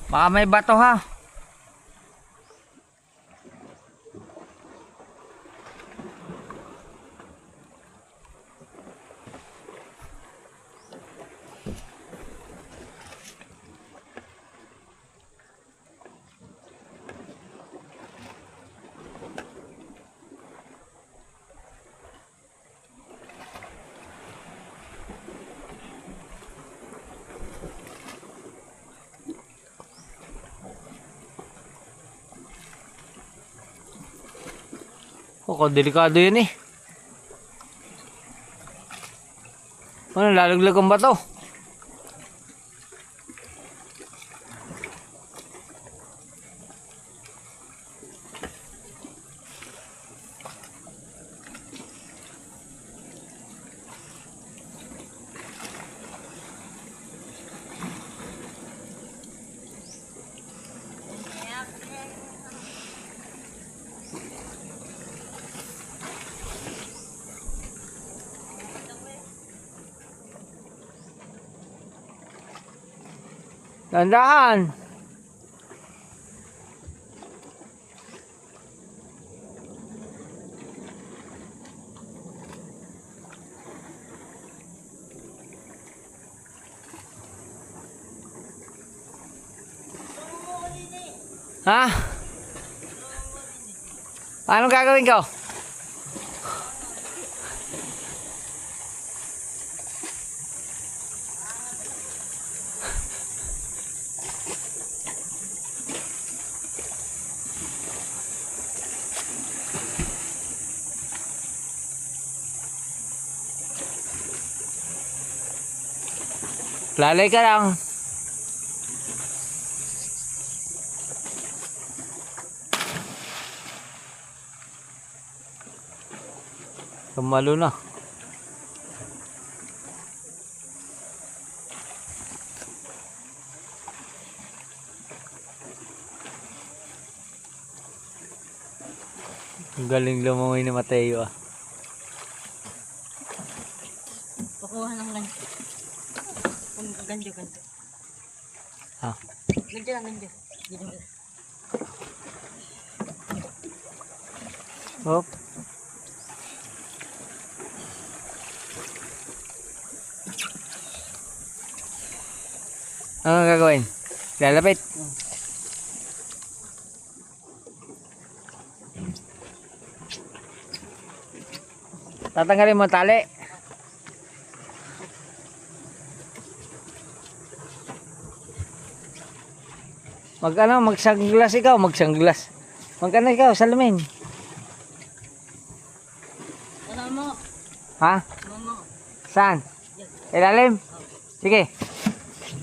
Speaker 3: Baka may bato ha. Oh, delikado yun eh. Ano, lalaglag ang bato. Tandaan. Ha? Anong gagawin ko? Lalay ka lang. Kamalo na. Ang galing lumangoy ni Mateo ah.
Speaker 6: Pakuha ng gancho. Gancho.
Speaker 3: Ha?
Speaker 6: Gancho lang, gancho. Gancho.
Speaker 3: Hop. Ano gagawin? Lalapit. Tatanggalin mo ang tali. Magsanglas ikaw, magsanglas. Magkano ikaw, salamin.
Speaker 6: Ano mo?
Speaker 3: Ha?
Speaker 6: Ano mo?
Speaker 3: Saan? Ilalim? Sige.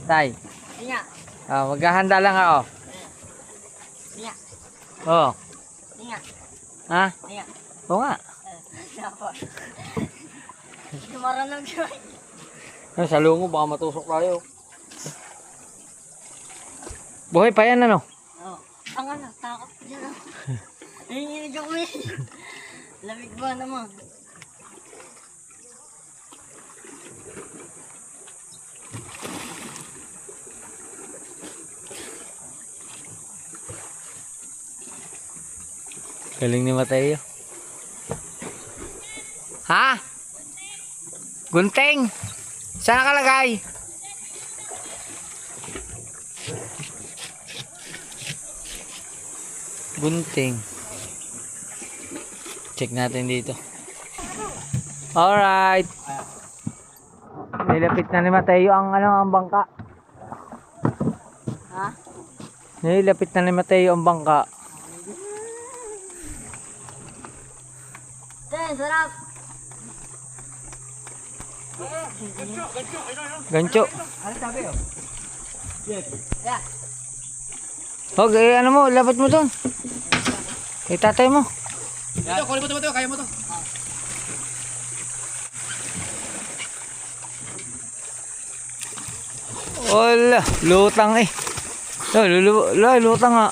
Speaker 3: Tay.
Speaker 6: Siya.
Speaker 3: Maghahanda lang ako.
Speaker 6: Siya.
Speaker 3: Oo.
Speaker 6: Siya.
Speaker 3: Ha?
Speaker 6: Siya.
Speaker 3: Oo nga.
Speaker 6: Dapat. Marunong siya.
Speaker 3: Sa lungo, baka matusok tayo. Buhay pa yan ano?
Speaker 6: Oh. Ang ano, takot dyan ah. Nanginginig ako eh. Lamig ba naman?
Speaker 3: Galing ni Mateo. Ha? Gunting? Saan nakalagay? Gunting. Check natin dito. Alright. Nilapit na ni Mateo ang ang bangka.
Speaker 6: Ha?
Speaker 3: Nilapit na ni Mateo ang bangka.
Speaker 6: Ten, sarap.
Speaker 3: Gancho.
Speaker 2: Ano sabi oh?
Speaker 6: Yeah.
Speaker 3: Okay, ano mo, lapit mo doon. Kay tatay mo.
Speaker 2: Ito, kunin mo ito, kaya mo to.
Speaker 3: Wala, lutang eh. Lutang nga.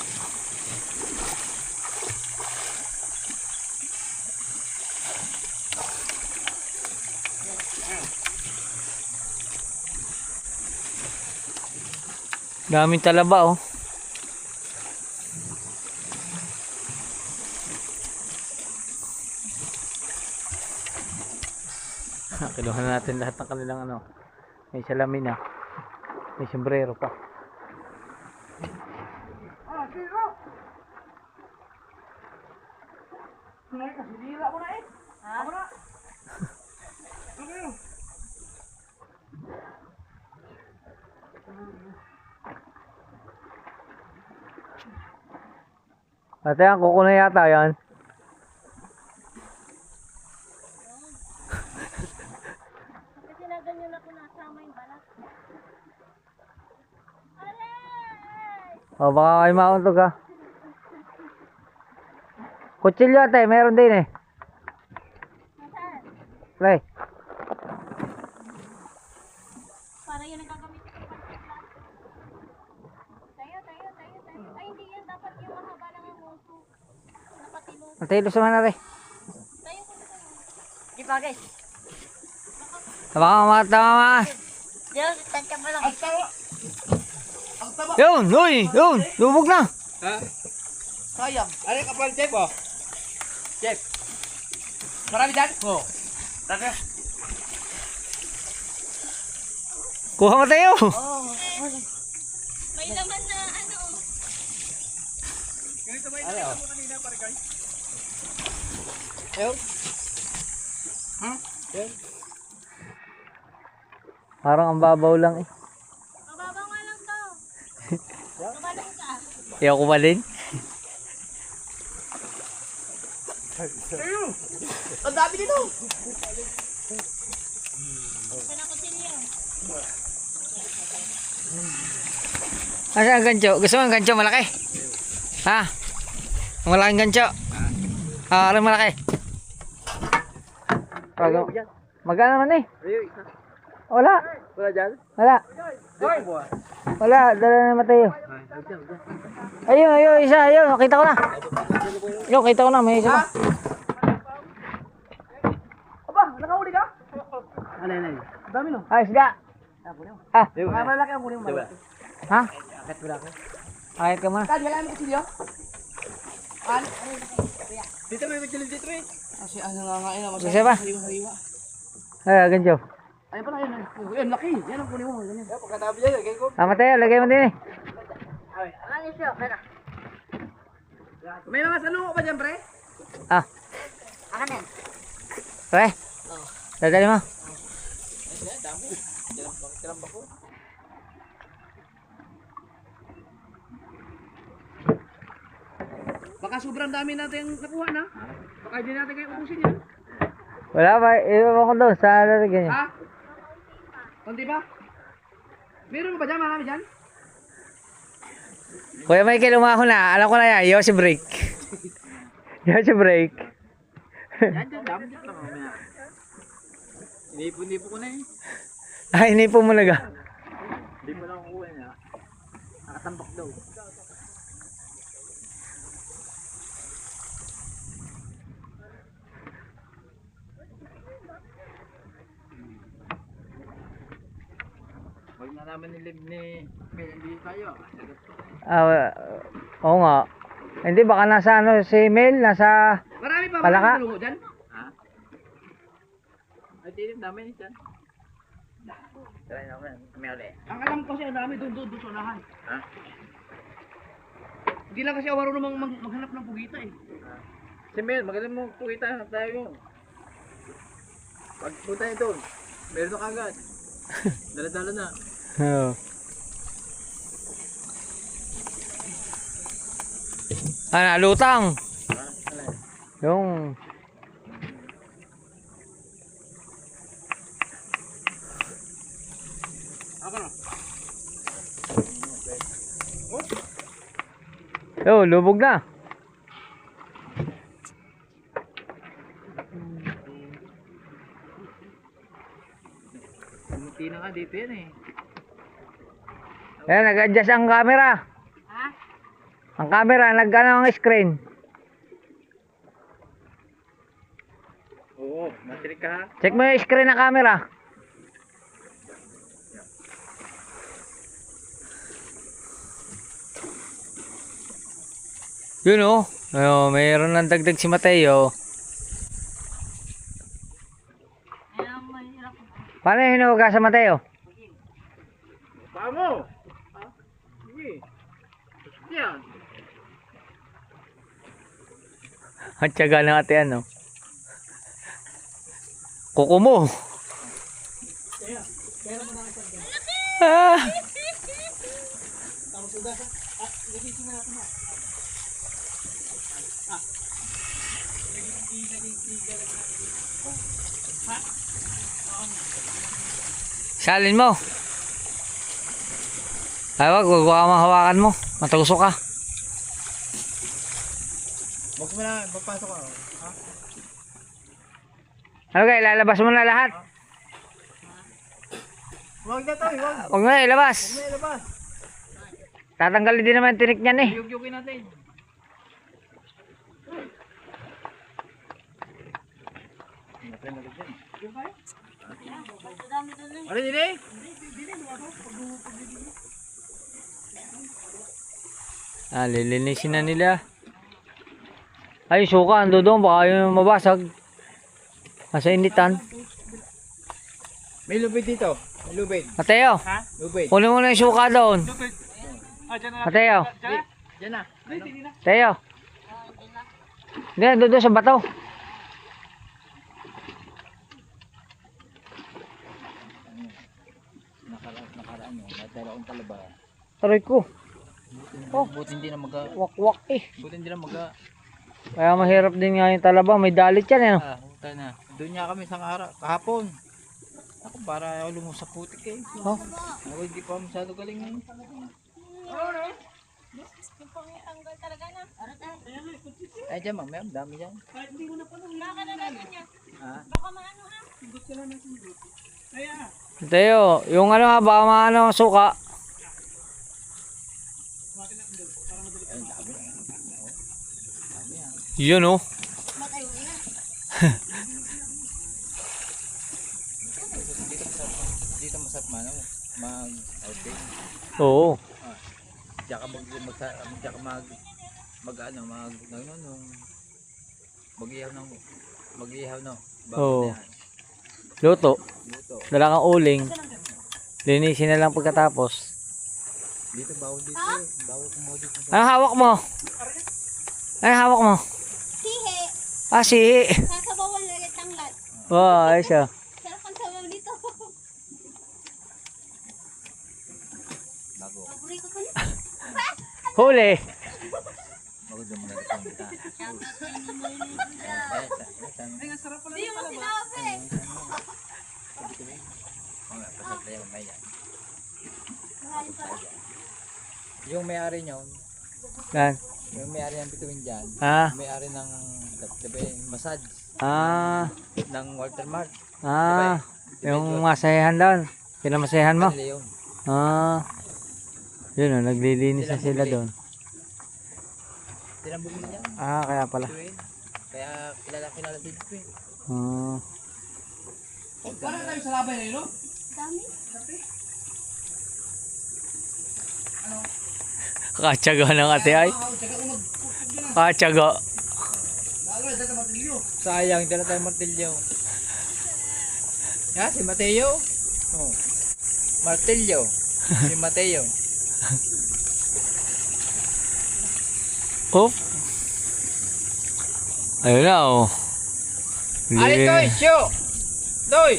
Speaker 3: Daming talaba oh. Kinuha na natin lahat ng kanilang ano. May salamin na. May sombrero pa. Ate, ang kuko na yata yan.
Speaker 4: Kasi naganyan ako nasama yung balat. Aray!
Speaker 3: O, baka kayo mauntog ha. Kutsilyo ate, meron din eh. Play.
Speaker 4: Para yun ang gagamit ko. Tayo. Ay, hindi yan. Dapat yung mahaba lang ang uso. Nakatilo.
Speaker 3: Ate, ilos naman ate.
Speaker 4: Tayo ko na.
Speaker 6: Di ba guys?
Speaker 3: Baka matama.
Speaker 6: Diyos, tansya mo lang.
Speaker 3: Yun, uy, yun, lubog na.
Speaker 2: Ha? Sayang. Ano yung kapal, Jeff oh? Jeff. Marami dyan? Oo. Taka.
Speaker 3: Kuha mo tayo.
Speaker 4: May laman na ano.
Speaker 2: Ano oh? Ayun.
Speaker 3: Parang ang babaw lang eh.
Speaker 4: Mababa nga lang to. Mabalong ka.
Speaker 3: Ayaw kumalin.
Speaker 2: Ang dami dito.
Speaker 4: Sana ko siniyo.
Speaker 3: Asa ang gancho? Gusto mo ang gancho malaki? Ha? Ang malaking gancho? Ah, alam malaki. Magkano naman eh? Wala.
Speaker 2: Wala dyan?
Speaker 3: Wala. Wala, dala na Mateo. Ayun, isa, ayun, kita ko na. Ayun, kita ko na, may isa pa.
Speaker 2: Aba, nakahuli ka? Alay. Dami no?
Speaker 3: Ay, isda. Ah,
Speaker 2: Mga malaki ang kunin mo.
Speaker 3: ha? Akit ka muna.
Speaker 2: Kaya wala mo kasi diyo? Ano? Dito may dito eh. Kasi ano nga nga
Speaker 3: Isa pa?
Speaker 2: hariwa.
Speaker 3: Ay, gancho.
Speaker 2: Ayun pa na yun. Yan, laki. Yan ang kunin mo. Ganyan. Pagkatabi yan, lagay ko.
Speaker 3: Ah, Mateo, lagay mo din eh.
Speaker 6: Ano siya? Kaya.
Speaker 2: May mga salungo pa dyan, pre?
Speaker 3: Ah,
Speaker 6: Akan yan.
Speaker 3: pre. Dadali mo.
Speaker 2: Baka sobrang dami natin nakuha na. Baka hindi natin kayo ubusin yan.
Speaker 3: Wala ba? Iwan ko doon sa lalagyan niya.
Speaker 2: Ha? Konti ba? Meron ba dyan? Marami dyan?
Speaker 3: Kuya Michael, umahon na. Alam ko na yan. Yoshi break. Yoshi break.
Speaker 2: Yan dyan, dami dyan. Inipo ko na eh.
Speaker 3: Ay, inipo mo na ga.
Speaker 2: Hindi mo lang kukuha niya. Nakatambak daw. Huwag na naman nilib ni hindi tayo.
Speaker 3: Oo nga. Hindi, baka nasa ano, si Mel, nasa...
Speaker 2: Marami pa
Speaker 3: Palaka.
Speaker 2: tulungo dyan? Ha? Ay, tinip namin dyan. Try namin. Kami ulit. Ang alam ko siya, dami doon sa unahan. Ha? Hindi lang kasi ako marunong maghanap ng pugita eh. Siyempre, magaling mo pugita, hanap tayo mo. Pag punta nyo doon, meron na kagad. Dala-dala na.
Speaker 3: Oo. Lutang. Yung lubog na.
Speaker 2: Bumunti na nga dito yan eh.
Speaker 3: Ayan, nag-adjust ang camera.
Speaker 6: Ha?
Speaker 3: Ang camera, nag-ano ang screen.
Speaker 2: Oo, matirik ka ha.
Speaker 3: Check mo yung screen ng camera. Yun oh. Ayun, mayroon ng dagdag si Mateo.
Speaker 6: Ayan, mahirap.
Speaker 3: Paano hinuga sa Mateo?
Speaker 2: Paa mo! Ha? Sige. Yan.
Speaker 3: Ang tiyaga ng ate ano. Kuko mo. Ah. Salin mo. Ay wag ka mahawakan mo. Matusok ka.
Speaker 2: Huwag mo na, papasok ka. Ha?
Speaker 3: Ano kaya, lalabas mo na lahat?
Speaker 2: Huwag na tayo, huwag.
Speaker 3: Huwag mo na ilabas.
Speaker 2: May labas.
Speaker 3: Tatanggalin din naman yung tinik niyan eh.
Speaker 2: Yug-yugin natin. Ano din eh?
Speaker 3: Lilinisin na nila. Ay, suka, ando doon, baka yung mabasag. Nasa initan.
Speaker 2: May lubid dito. May lubid.
Speaker 3: Mateo,
Speaker 2: Lubid.
Speaker 3: kunin mo na yung suka doon. Mateo,
Speaker 2: Diyan na.
Speaker 3: Mateo. Hindi, doon sa bato.
Speaker 2: Nakaraan nyo. Dahil akong talaba.
Speaker 3: Aray ko,
Speaker 2: Buti hindi na maga.
Speaker 3: wak-wak eh.
Speaker 2: Buti hindi na maga.
Speaker 3: Kaya mahirap din nga yung talaba, may dalit yan eh. No?
Speaker 2: Huta na. Doon nga kami sa kahapon. Ako para ako lumus sa putik eh.
Speaker 3: Oh.
Speaker 2: Ako hindi pa masyado galing eh.
Speaker 4: Yung pangitanggal talaga na.
Speaker 2: Ay dyan mamaya, ang dami dyan.
Speaker 4: Baka na natin niya.
Speaker 2: Ha?
Speaker 4: Baka maano ha.
Speaker 3: Mateo, yung ano ha, baka maano ang suka. Yun oh.
Speaker 4: Matayo na.
Speaker 2: Dito masarap man ako. Mag-outing.
Speaker 3: Oo.
Speaker 2: Diyan ka mag-ihaw no.
Speaker 3: Oo.
Speaker 2: Na yan.
Speaker 3: Luto.
Speaker 2: Luto.
Speaker 3: Dala kang uling. Linisin na lang pagkatapos.
Speaker 2: Dito bawal dito eh. Bawal kumodit.
Speaker 3: Ano hawak mo? Ano hawak mo?
Speaker 4: Sihe.
Speaker 3: Ah, sihi.
Speaker 4: Sasabawan na ulit ang lat.
Speaker 3: Wow, ayos ah.
Speaker 4: Sarap ang sabaw dito.
Speaker 2: Bago.
Speaker 4: Paborito ko na.
Speaker 3: Huli.
Speaker 2: Bago doon muna ito.
Speaker 4: Hindi mo sinabi.
Speaker 2: Pasat tayo mamaya. Yung may-ari nyo,
Speaker 3: Yan.
Speaker 2: yung may-ari ng bituin dyan,
Speaker 3: Ah.
Speaker 2: may-ari ng massage
Speaker 3: Ah.
Speaker 2: ng Walter Mart.
Speaker 3: Ah. Yung masayahan doon. Pinamasayahan mo?
Speaker 2: Kanila yun.
Speaker 3: Ah. Yun oh, naglilinis na sila doon.
Speaker 2: Silang bumili niya.
Speaker 3: Ah, kaya pala.
Speaker 2: Bituin. Kaya kilala si bituin.
Speaker 3: Ah.
Speaker 2: Parang tayo sa labay na yun, no?
Speaker 4: Dami.
Speaker 3: Kakatsaga ng ate ay. Kakatsaga.
Speaker 2: Sayang, dala tayong martilyo. Ya, si Mateo. Oh. Martilyo. Si Mateo.
Speaker 3: Oh. Ayun na oh.
Speaker 2: Alis Toy, Syo! Toy!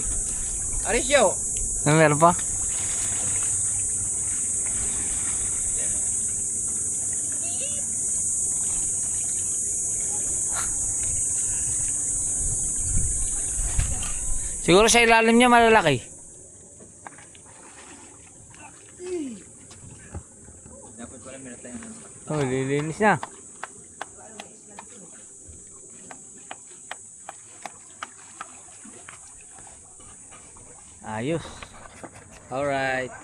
Speaker 2: Alis Syo!
Speaker 3: Ano meron pa? Siguro sa ilalim niya malalaki. Oh, lilinis na. Ayos. Alright.